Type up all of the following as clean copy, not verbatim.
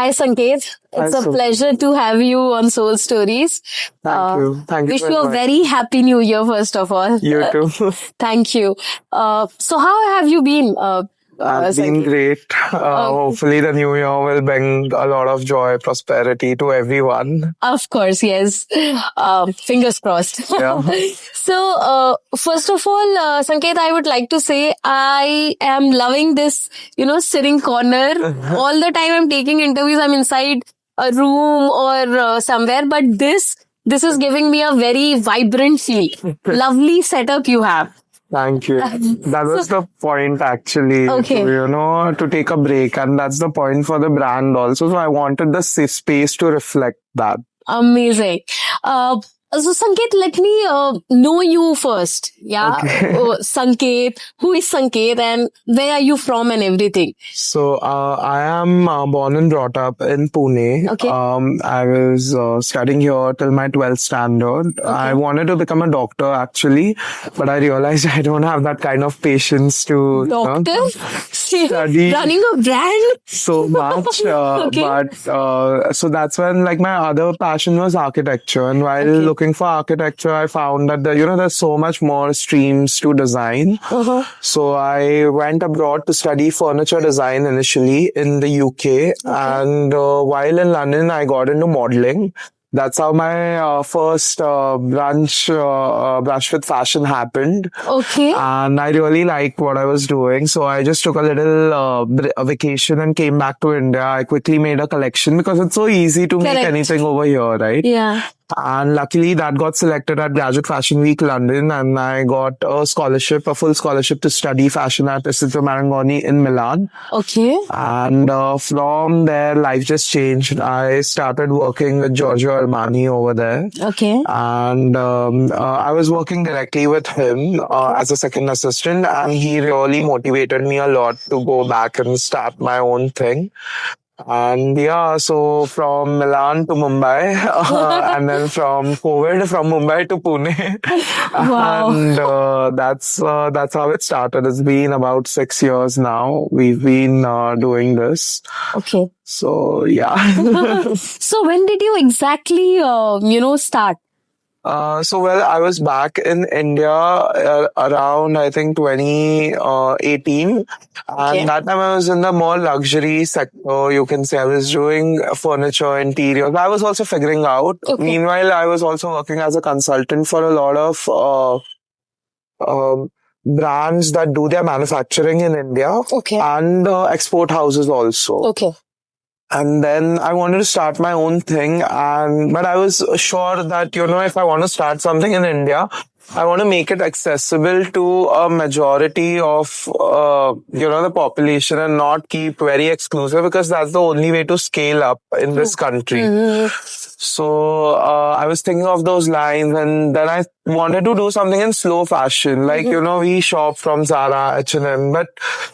Hi, Sanket. Hi, It's a so pleasure to have you on Soul Stories. thank you. Thank you Wish for you a inviting. very happy new year, first of all. You too. Thank you. So how have you been, I've been Sanket? great. Hopefully, the new year will bring a lot of joy, prosperity to everyone. Of course, yes. Fingers crossed. Yeah. So, first of all, Sanket, I would like to say I am loving this, sitting corner. All the time I'm taking interviews, I'm inside a room or somewhere, but this is giving me a very vibrant feel. Lovely setup you have. Thank you. That So, was the point actually, okay. to take a break. And that's the point for the brand also. So I wanted the space to reflect that. Amazing. So Sanket, let me know you first. Yeah. Okay. Sanket, who is Sanket and where are you from and everything? So I am born and brought up in Pune. Okay. I was studying here till my 12th standard. I wanted to become a doctor actually, but I realized I don't have that kind of patience to Doctor? study Running a brand? so much. Okay. But so that's when like my other passion was architecture. And while looking for architecture, I found that there's so much more streams to design. So I went abroad to study furniture design initially in the UK. And while in London, I got into modeling. That's how my first brush with fashion happened. Okay. And I really liked what I was doing. So I just took a little a vacation and came back to India. I quickly made a collection because it's so easy to make anything over here, right? Yeah. And luckily that got selected at Graduate Fashion Week London, and I got a full scholarship to study fashion at Isidro Marangoni in Milan. Okay. And from there, life just changed. I started working with Giorgio Armani over there. Okay. And I was working directly with him as a second assistant, and he really motivated me a lot to go back and start my own thing. And yeah, so from Milan to Mumbai, and then from Mumbai to Pune. Wow. And that's how it started. It's been about 6 years now. We've been doing this. Okay. So yeah. So when did you exactly, start? Well, I was back in India around, I think, 2018. And that time I was in the more luxury sector, you can say. I was doing furniture, interiors. I was also figuring out. Meanwhile, I was also working as a consultant for a lot of brands that do their manufacturing in India. And export houses also. And then I wanted to start my own thing. But I was sure that, if I want to start something in India, I want to make it accessible to a majority of, the population and not keep very exclusive, because that's the only way to scale up in this country. So I was thinking of those lines, and then I wanted to do something in slow fashion. Like, we shop from Zara, H&M, but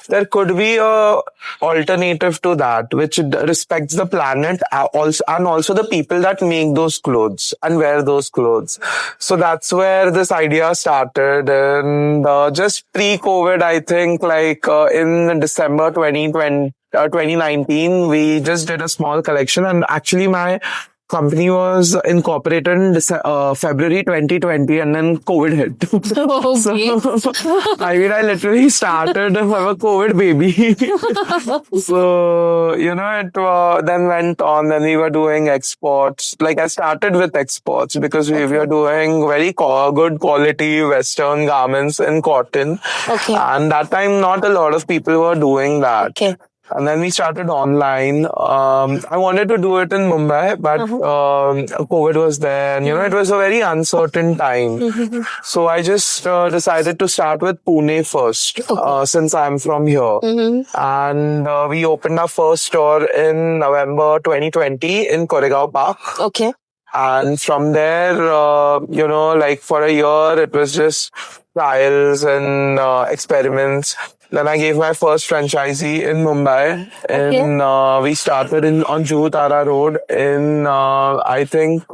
there could be a alternative to that, which respects the planet and also the people that make those clothes and wear those clothes. So that's where this idea started. And just pre-COVID, I think, like in December 2019, we just did a small collection, and actually my company was incorporated in February 2020, and then COVID hit. So, I literally started from a COVID baby. So, it then went on, and we were doing exports. Like, I started with exports because we were doing very good quality Western garments in cotton. And that time, not a lot of people were doing that. And then we started online. I wanted to do it in Mumbai, but COVID was there. And, it was a very uncertain time. So I just decided to start with Pune first, since I'm from here. And we opened our first store in November 2020 in Koregaon Park. And from there, like for a year, it was just trials and experiments. Then I gave my first franchisee in Mumbai. And we started on Juhu Tara Road in, I think,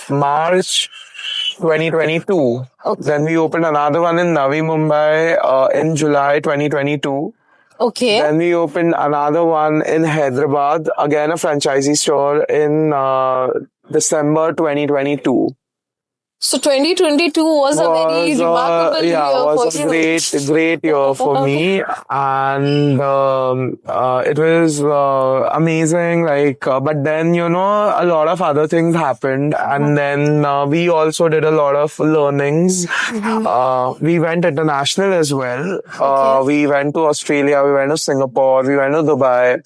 March 2022. Then we opened another one in Navi Mumbai in July 2022. Okay. Then we opened another one in Hyderabad, again a franchisee store in December 2022. So 2022 was a very remarkable year for Was a you. great year for me, and it was amazing. But then a lot of other things happened, and then we also did a lot of learnings. We went international as well. Okay. We went to Australia, we went to Singapore, we went to Dubai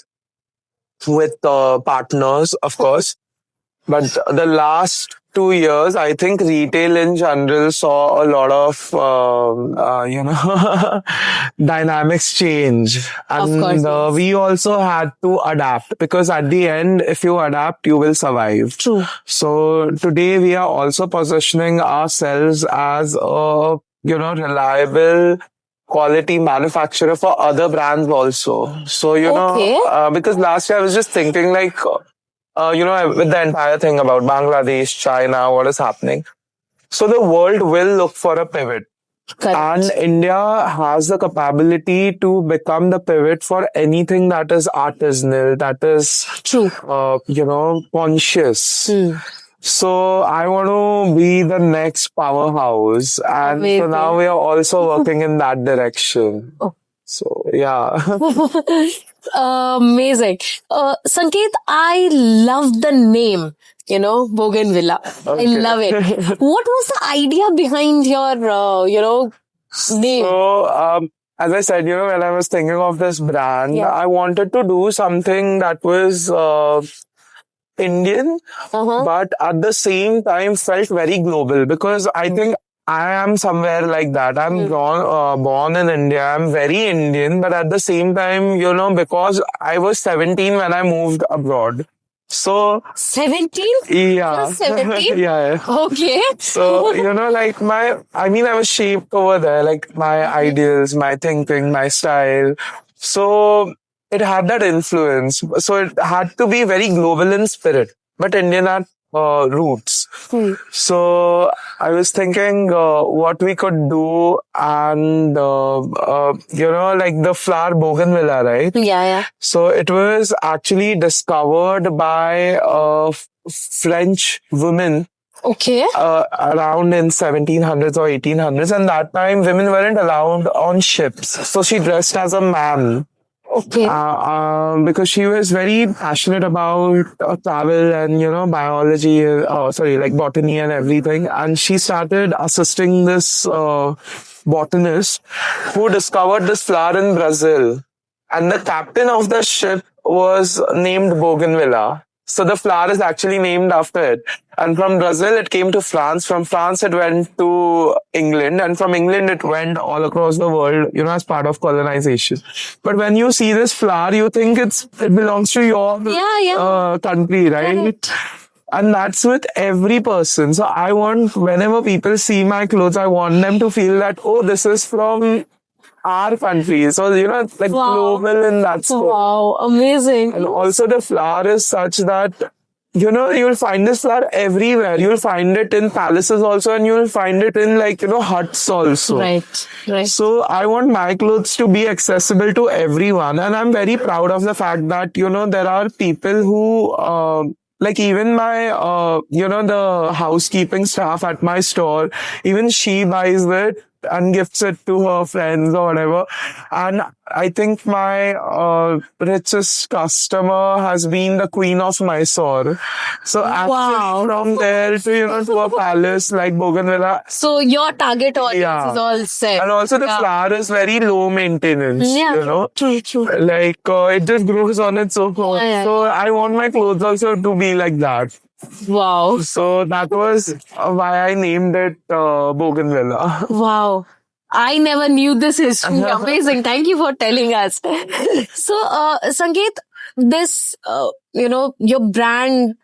with partners, of course. But the last 2 years, I think retail in general saw a lot of, dynamics change. And course, yes. we also had to adapt because at the end, if you adapt, you will survive. True. So today we are also positioning ourselves as a, reliable quality manufacturer for other brands also. So, Okay. because last year I was just thinking with the entire thing about Bangladesh, China, what is happening. So the world will look for a pivot. Correct. And India has the capability to become the pivot for anything that is artisanal, that is, True. conscious. So I want to be the next powerhouse. And so Amazing. now we are also working in that direction. Oh. So, yeah. Amazing. Sanket, I love the name, Bougainvillea. I love it. What was the idea behind your, name? So, as I said, when I was thinking of this brand, I wanted to do something that was Indian, but at the same time felt very global because I think I am somewhere like that. I'm born in India. I'm very Indian, but at the same time, because I was 17 when I moved abroad. So 17? yeah, 17? yeah. Okay. So I was shaped over there, like my ideals, my thinking, my style. So it had that influence. So it had to be very global in spirit, but Indian at roots. So I was thinking what we could do, and like the flower bougainvillea, right? Yeah. So it was actually discovered by a French woman. Okay. Around in 1700s or 1800s, and that time women weren't allowed on ships. So she dressed as a man. Okay. Because she was very passionate about travel and, biology, like botany and everything. And she started assisting this botanist who discovered this flower in Brazil. And the captain of the ship was named Bougainvillea. So the flower is actually named after it. And from Brazil, it came to France. From France, it went to England. And from England, it went all across the world, as part of colonization. But when you see this flower, you think it belongs to your country, right? And that's with every person. So I want, whenever people see my clothes, I want them to feel that, oh, this is from our country. So, it's like global in that sense. Wow, amazing. And also the flower is such that, you'll find this flower everywhere. You'll find it in palaces also, and you'll find it in huts also. Right. So I want my clothes to be accessible to everyone. And I'm very proud of the fact that, there are people who, even my, the housekeeping staff at my store, even she buys it and gifts it to her friends or whatever. And I think my richest customer has been the Queen of Mysore. So actually from there to, to a palace like Bougainvillea. So your target audience is all set. And also the flower is very low maintenance, True. Like it just grows on its own. So I want my clothes also to be like that. Wow. So that was why I named it Bougainvillea. Wow. I never knew this history. Amazing. Thank you for telling us. So, Sanket, this, your brand,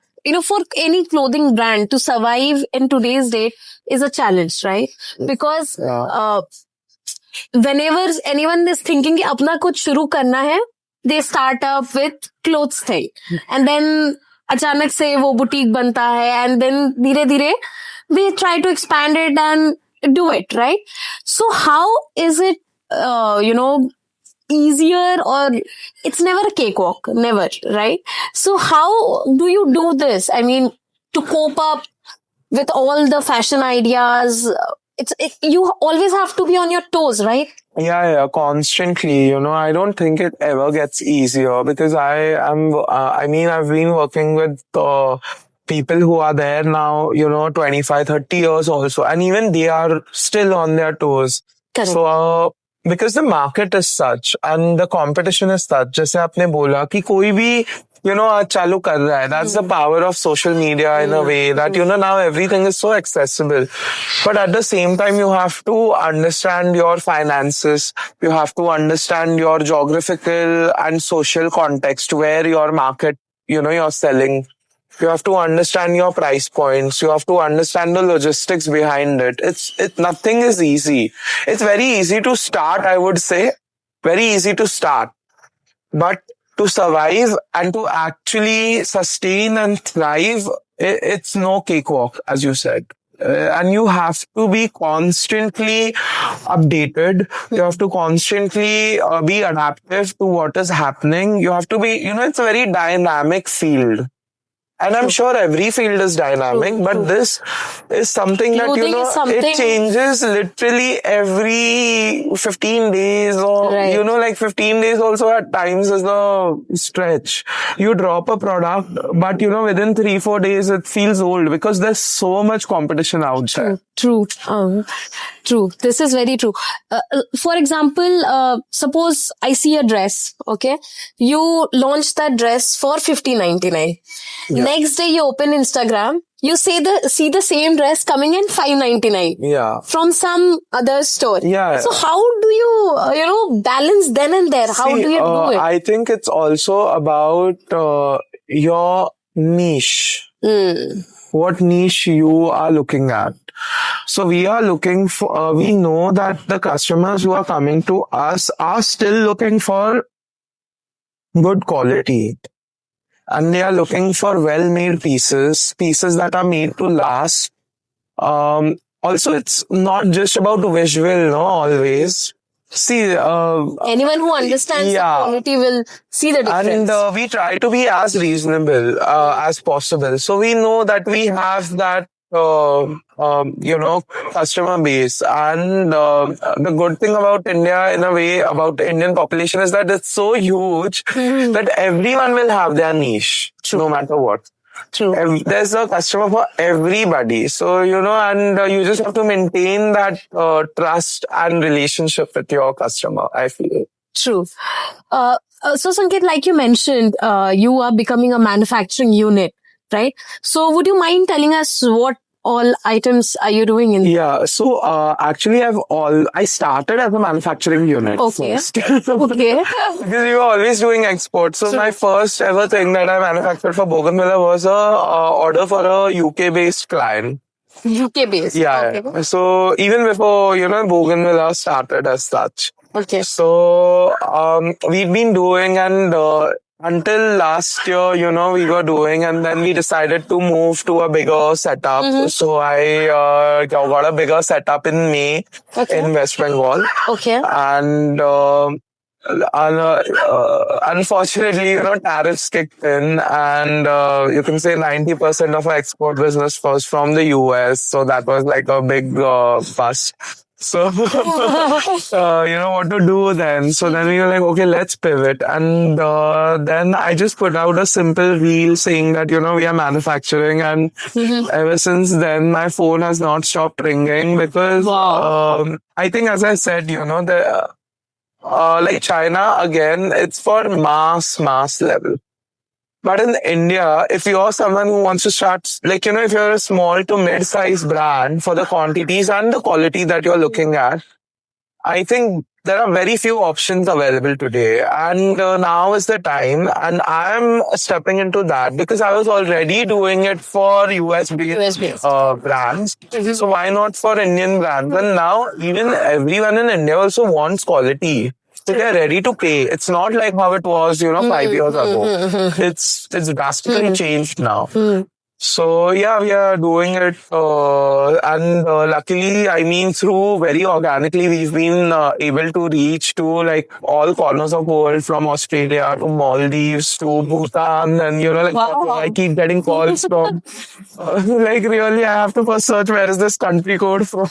for any clothing brand to survive in today's date is a challenge, right? Because whenever anyone is thinking कि अपना कुछ शुरू करना है, they start up with clothes thing. And then अचानक से वो boutique बनता है, and then धीरे धीरे they try to expand it and do it, right? So how is it, easier, or it's never a cakewalk, never, right? So how do you do this? I mean, to cope up with all the fashion ideas, you always have to be on your toes, right? Yeah, constantly. I don't think it ever gets easier because I've been working with people who are there now, 25, 30 years also, and even they are still on their toes. Correct. So, because the market is such and the competition is such, जैसे आपने बोला कि कोई भी आज चालू कर रहा है. That's the power of social media in a way that, now everything is so accessible. But at the same time, you have to understand your finances. You have to understand your geographical and social context where your market, you're selling. You have to understand your price points. You have to understand the logistics behind it. Nothing is easy. It's very easy to start, I would say. Very easy to start. But to survive and to actually sustain and thrive, it's no cakewalk, as you said. And you have to be constantly updated. You have to constantly be adaptive to what is happening. You have to be, it's a very dynamic field. And I'm sure every field is dynamic, but this is something that, it changes literally every 15 days or, like 15 days also at times is a stretch. You drop a product, but, within 3-4 days, it feels old because there's so much competition out there. True. True. This is very true. For example, suppose I see a dress, okay? You launch that dress for $50.99. Yeah. Next day you open Instagram, you see the same dress coming in $5.99. Yeah. From some other store. Yeah. So how do you, balance then and there? How do you do it? I think it's also about your niche. What niche you are looking at. So we are looking for, we know that the customers who are coming to us are still looking for good quality. And they are looking for well-made pieces that are made to last. Also, it's not just about visual, always. See, anyone who understands the quality will see the difference. And we try to be as reasonable as possible. So we know that we have that, customer base. And the good thing about India, in a way, about the Indian population is that it's so huge that everyone will have their niche, no matter what. True. There's a customer for everybody. So, and you just have to maintain that trust and relationship with your customer, I feel. True. So, Sanket, like you mentioned, you are becoming a manufacturing unit, right? So, would you mind telling us what all items are you doing in? Yeah, so actually I started as a manufacturing unit. Okay. First. Okay. Because we were always doing exports. So my first ever thing that I manufactured for Bougainvillea was a order for a UK based client. UK based? Yeah. Okay. So even before, Bougainvillea started as such. Okay. So we've been doing, and until last year, we were doing, and then we decided to move to a bigger setup. So I got a bigger setup in May in West Bengal. Okay. And unfortunately, tariffs kicked in, and you can say 90% of our export business was from the US. So that was like a big bust. So, what to do then? So then we were like, okay, let's pivot. And then I just put out a simple reel saying that, we are manufacturing. And ever since then, my phone has not stopped ringing because I think, as I said, like China, again, it's for mass level. But in India, if you're someone who wants to start, like, if you're a small to mid-sized brand for the quantities and the quality that you're looking at, I think there are very few options available today. And now is the time. And I'm stepping into that because I was already doing it for US-based brands. So why not for Indian brands? And now even everyone in India also wants quality. So they're ready to pay. It's not like how it was, 5 years ago. It's drastically changed now. So yeah, we are doing it, and luckily, I mean, through very organically, we've been able to reach to like all corners of the world, from Australia to Maldives to Bhutan, and like I keep getting calls from, like really, I have to first search where is this country code from.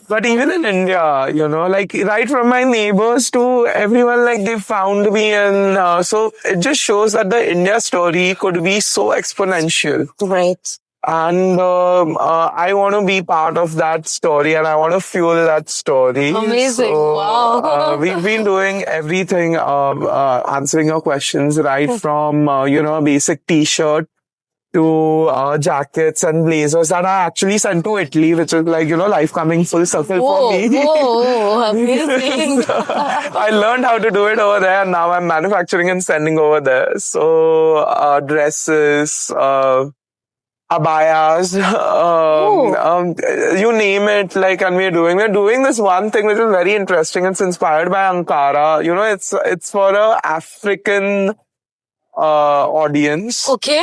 But even in India, like right from my neighbors to everyone, like they found me, and so it just shows that the India story could be so exponential. Right. And I want to be part of that story, and I want to fuel that story. Amazing. So, Wow. we've been doing everything, answering your questions, right from, a basic t-shirt to jackets and blazers that I actually sent to Italy, which is like, life coming full circle for me. Whoa, amazing. I learned how to do it over there, and now I'm manufacturing and sending over there. So, dresses, abayas, you name it, like, and we're doing this one thing which is very interesting. It's inspired by Ankara. It's for a African, audience. Okay.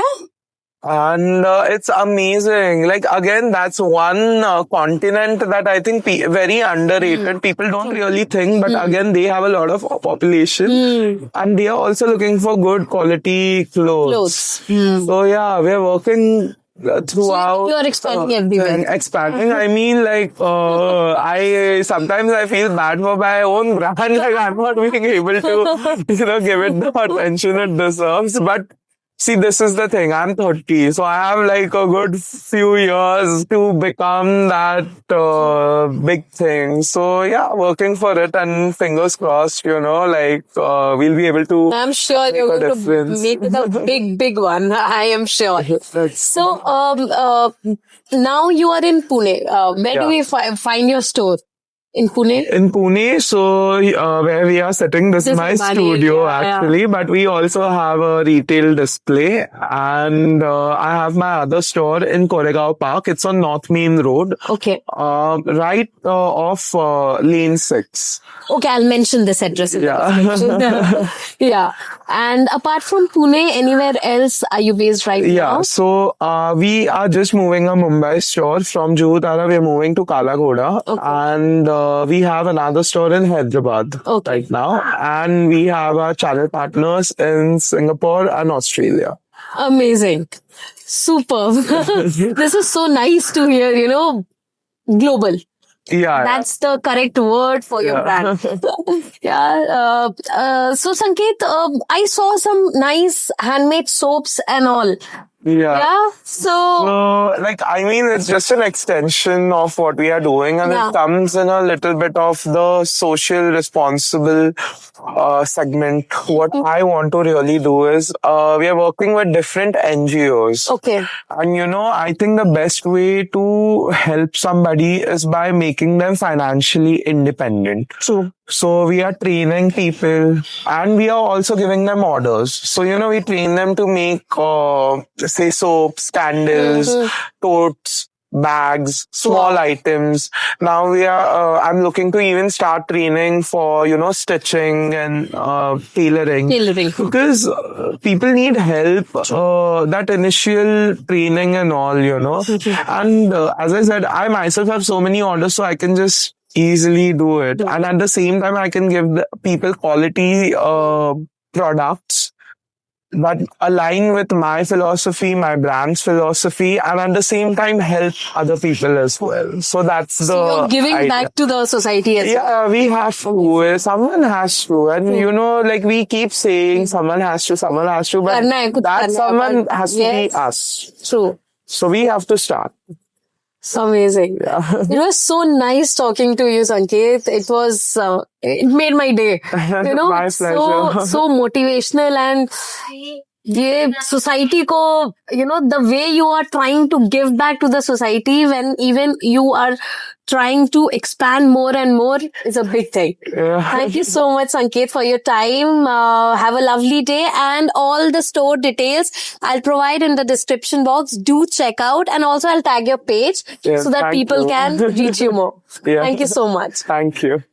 And it's amazing. Like, again, that's one continent that I think very underrated. People don't really think, but again, they have a lot of population, and they are also looking for good quality clothes. So yeah, we're working throughout. So you're expanding everywhere. Expanding. I mean, like, I sometimes I feel bad for my own brand. Like, I'm not being able to, give it the attention it deserves. But see, this is the thing. I'm 30, so I have like a good few years to become that big thing. So yeah, working for it, and fingers crossed, like we'll be able to. I'm sure you're going to make it a big, big one. I am sure. So, now you are in Pune. Where do we find your store? In Pune? In Pune, so where we are sitting, this is my studio actually, but we also have a retail display, and I have my other store in Koregaon Park. It's on North Main Road. Okay. Right off Lane 6. Okay, I'll mention this address in the description. Yeah. And apart from Pune, anywhere else are you based right now? Yeah, so we are just moving a Mumbai store from Juhu Tara. We're moving to Kalagoda, and we have another store in Hyderabad right now, and we have our channel partners in Singapore and Australia. Amazing. Superb. This is so nice to hear, global. Yeah. That's the correct word for your brand. Yeah. So Sanket, I saw some nice handmade soaps and all. Yeah. So, like, I mean, it's just an extension of what we are doing, and it comes in a little bit of the social responsible segment. What I want to really do is, we are working with different NGOs. Okay. And I think the best way to help somebody is by making them financially independent. True. So we are training people, and we are also giving them orders. So, we train them to make, say, soaps, candles, totes, bags, small items. Now I'm looking to even start training for, stitching and tailoring. Because people need help, that initial training and all, And as I said, I myself have so many orders, so I can just easily do it. And at the same time, I can give the people quality products that align with my philosophy, my brand's philosophy, and at the same time help other people as well. So that's you're giving back to the society as well. Yeah, we have to. Someone has to. And like we keep saying someone has to, but that someone has to be us. True. So we have to start. Amazing. Yeah. It was so nice talking to you, Sanket. It was, it made my day. My pleasure. So motivational, and ये society को, the way you are trying to give back to the society when even you are trying to expand more and more is a big thing. Yeah. Thank you so much, Sanket, for your time. Have a lovely day, and all the store details I'll provide in the description box. Do check out, and also I'll tag your page so that people can reach you more. Thank you so much. Thank you.